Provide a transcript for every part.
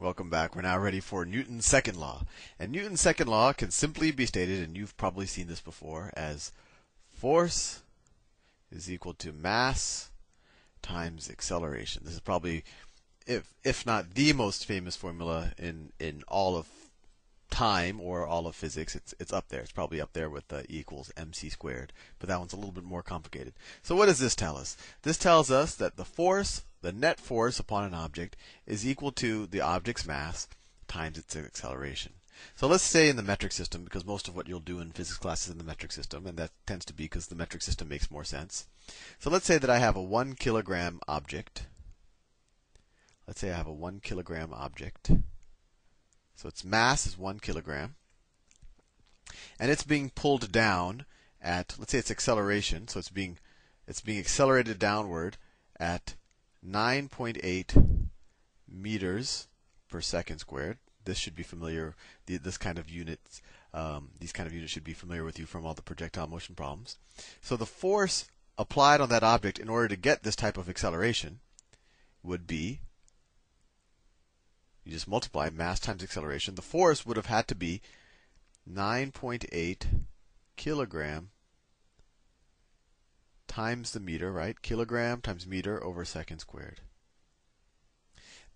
Welcome back. We're now ready for Newton's second law. And Newton's second law can simply be stated, and you've probably seen this before, as force is equal to mass times acceleration. This is probably, if not the most famous formula in all of time or all of physics. It's up there. It's probably up there with E equals mc squared. But that one's a little bit more complicated. So what does this tell us? This tells us that the net force upon an object is equal to the object's mass times its acceleration. So let's stay in the metric system, because most of what you'll do in physics class is in the metric system, and that tends to be because the metric system makes more sense. So let's say that I have a 1 kilogram object. Let's say I have a 1 kilogram object. So its mass is 1 kilogram. And it's being pulled down at, let's say its acceleration, so it's being accelerated downward at 9.8 meters per second squared. This should be familiar. This kind of units, these kind of units should be familiar with you from all the projectile motion problems. So the force applied on that object in order to get this type of acceleration would be, you just multiply mass times acceleration. The force would have had to be 9.8 kilogram times the meter, right? Kilogram times meter over second squared.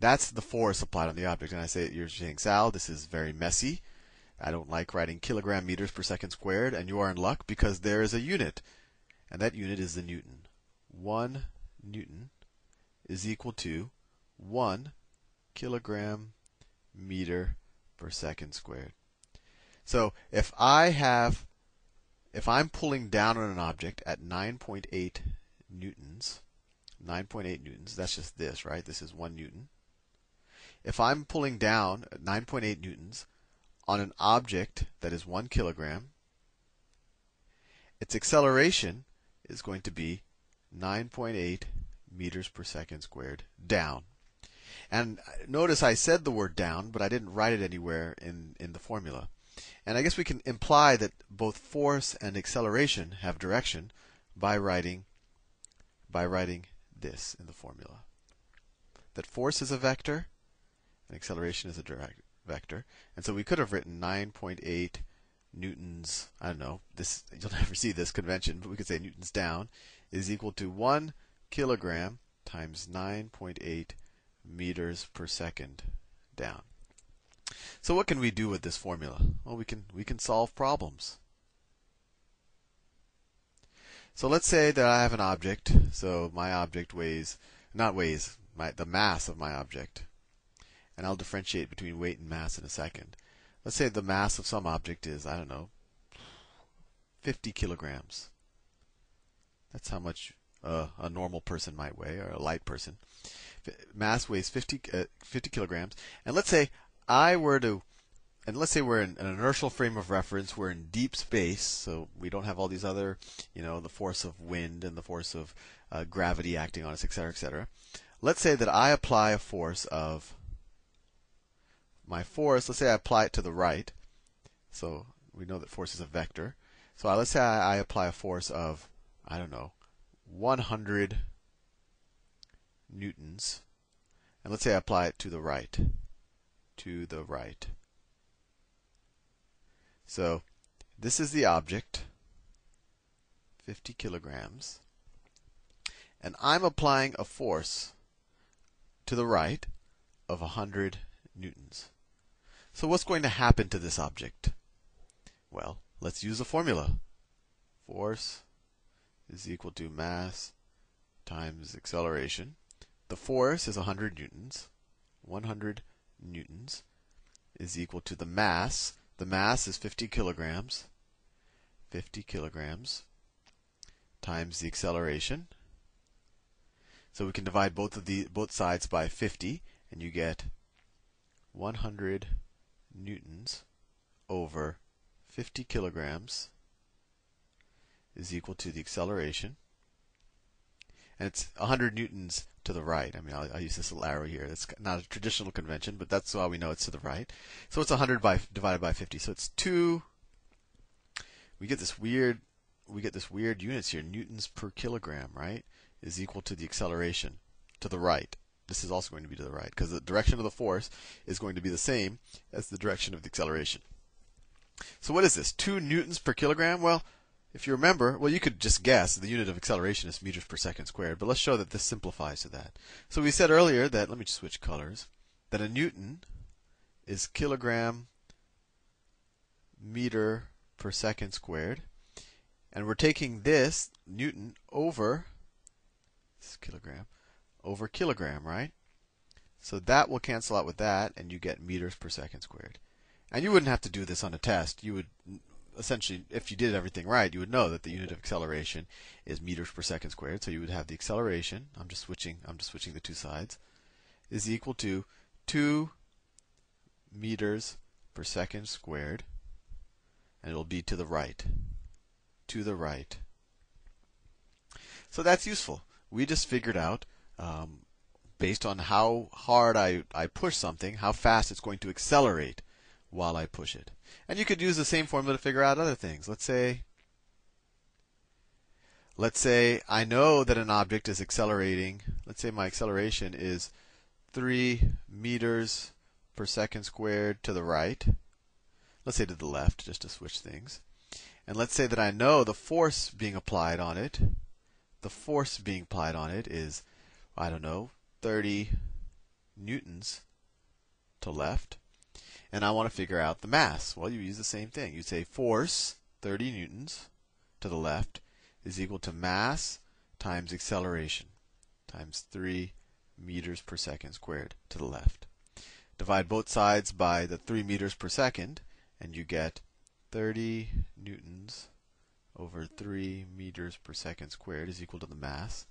That's the force applied on the object. And I say, you're saying, Sal, this is very messy. I don't like writing kilogram meters per second squared. And you are in luck, because there is a unit. And that unit is the Newton. 1 Newton is equal to 1 kilogram meter per second squared. So if I'm pulling down on an object at 9.8 newtons, that's just this, right? This is 1 Newton. If I'm pulling down at 9.8 newtons on an object that is 1 kilogram, its acceleration is going to be 9.8 meters per second squared down. And notice I said the word down, but I didn't write it anywhere in the formula. And I guess we can imply that both force and acceleration have direction by writing this in the formula. That force is a vector and acceleration is a direct vector. And so we could have written 9.8 newtons, I don't know, this, you'll never see this convention, but we could say newtons down is equal to 1 kilogram times 9.8 meters per second down. So what can we do with this formula? Well, we can solve problems. So let's say that I have an object. So my object the mass of my object. And I'll differentiate between weight and mass in a second. Let's say the mass of some object is, I don't know, 50 kilograms. That's how much a normal person might weigh, or a light person. Mass weighs 50 kilograms. And let's say we're in an inertial frame of reference. We're in deep space, so we don't have all these other, the force of wind and the force of gravity acting on us, etc., etc. Let's say that I apply a force of my force. Let's say I apply it to the right. So we know that force is a vector. So let's say I apply a force of, I don't know, 100 newtons. And let's say I apply it to the right. To the right. So this is the object, 50 kilograms. And I'm applying a force to the right of 100 newtons. So what's going to happen to this object? Well, let's use a formula. Force is equal to mass times acceleration. The force is 100 newtons. 100 newtons is equal to the mass. The mass is 50 kilograms. 50 kilograms times the acceleration. So we can divide both sides by 50, and you get 100 newtons over 50 kilograms is equal to the acceleration. And it's 100 newtons to the right. I mean, I'll use this little arrow here. That's not a traditional convention, but that's why we know it's to the right. So it's 100 divided by 50. So it's 2. We get this weird units here. Newtons per kilogram, right, is equal to the acceleration to the right. this is also going to be to the right, because the direction of the force is going to be the same as the direction of the acceleration. So what is this? 2 newtons per kilogram? Well, if you remember, well, you could just guess the unit of acceleration is meters per second squared, but let's show that this simplifies to that. So we said earlier that, let me just switch colors, that a newton is kilogram meter per second squared. And we're taking this newton over this kilogram over kilogram, right? So that will cancel out with that, and you get meters per second squared. And you wouldn't have to do this on a test. You would essentially, if you did everything right, you would know that the unit of acceleration is meters per second squared. So you would have the acceleration. I'm just switching the two sides. Is equal to 2 meters per second squared, and it will be to the right. To the right. So that's useful. We just figured out, based on how hard I push something, how fast it's going to accelerate while I push it. And you could use the same formula to figure out other things. Let's say I know that an object is accelerating. Let's say my acceleration is 3 meters per second squared to the right. Let's say to the left, just to switch things. And let's say that I know the force being applied on it. The force being applied on it is, I don't know, 30 newtons to left. And I want to figure out the mass. Well, you use the same thing. You say force, 30 newtons to the left, is equal to mass times acceleration times 3 meters per second squared to the left. Divide both sides by the 3 meters per second, and you get 30 newtons over 3 meters per second squared is equal to the mass.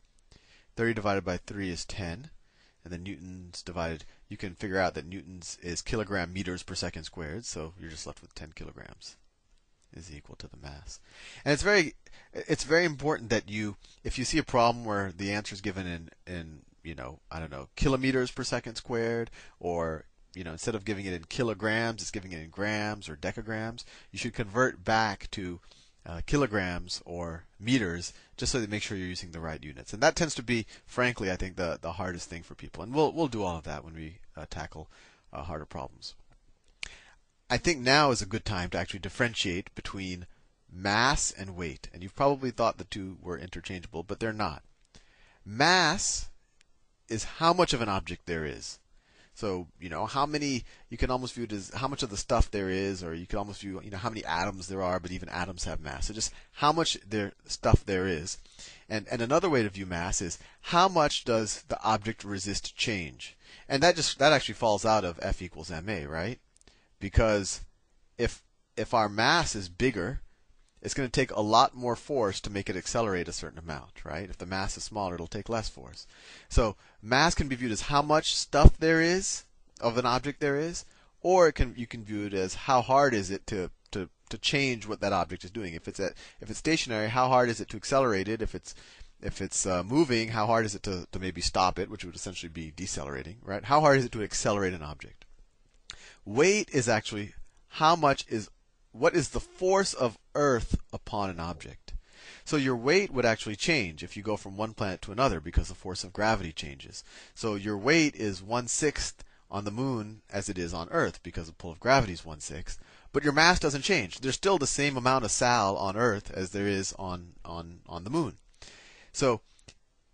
30 divided by 3 is 10. And then newtons divided, you can figure out that newtons is kilogram meters per second squared. So you're just left with 10 kilograms is equal to the mass. And it's very important that if you see a problem where the answer is given in I don't know, kilometers per second squared, or instead of giving it in kilograms, it's giving it in grams or decagrams, you should convert back to kilograms or meters, just so that you make sure you're using the right units. And that tends to be, frankly, I think the hardest thing for people. And we'll do all of that when we tackle harder problems. I think now is a good time to actually differentiate between mass and weight. And you've probably thought the two were interchangeable, but they're not. Mass is how much of an object there is. So, how many, you can almost view it as how much of the stuff there is, or you can almost view, how many atoms there are, but even atoms have mass. So just how much stuff there is. And another way to view mass is how much does the object resist change? And that actually falls out of F equals ma, right? Because if our mass is bigger, it's going to take a lot more force to make it accelerate a certain amount, right? If the mass is smaller, it'll take less force. So mass can be viewed as how much stuff there is of an object there is, or you can view it as how hard is it to change what that object is doing. If it's stationary, how hard is it to accelerate it? If it's moving, how hard is it to maybe stop it, which would essentially be decelerating, right? How hard is it to accelerate an object? Weight is actually what is the force of Earth upon an object. So your weight would actually change if you go from one planet to another, because the force of gravity changes. So your weight is 1/6 on the moon as it is on Earth, because the pull of gravity is 1/6. But your mass doesn't change. There's still the same amount of Sal on Earth as there is on the moon. So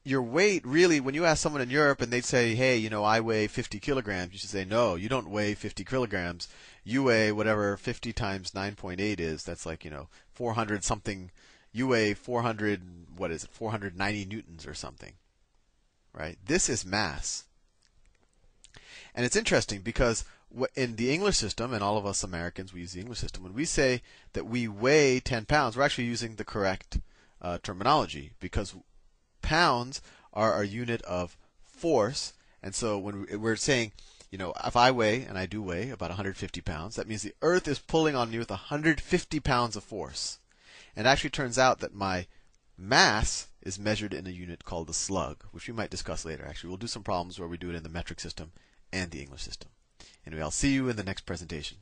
your weight really, when you ask someone in Europe and they'd say, hey, I weigh 50 kilograms, you should say, no, you don't weigh 50 kilograms. You weigh whatever 50 times 9.8 is. That's like, 400 something. You weigh 490 newtons or something, right? This is mass. And it's interesting because in the English system, and all of us Americans, we use the English system, when we say that we weigh 10 pounds, we're actually using the correct terminology, because pounds are our unit of force. And so when we're saying, if I weigh, and I do weigh about 150 pounds, that means the Earth is pulling on me with 150 pounds of force. And it actually turns out that my mass is measured in a unit called the slug, which we might discuss later. Actually, we'll do some problems where we do it in the metric system and the English system. Anyway, I'll see you in the next presentation.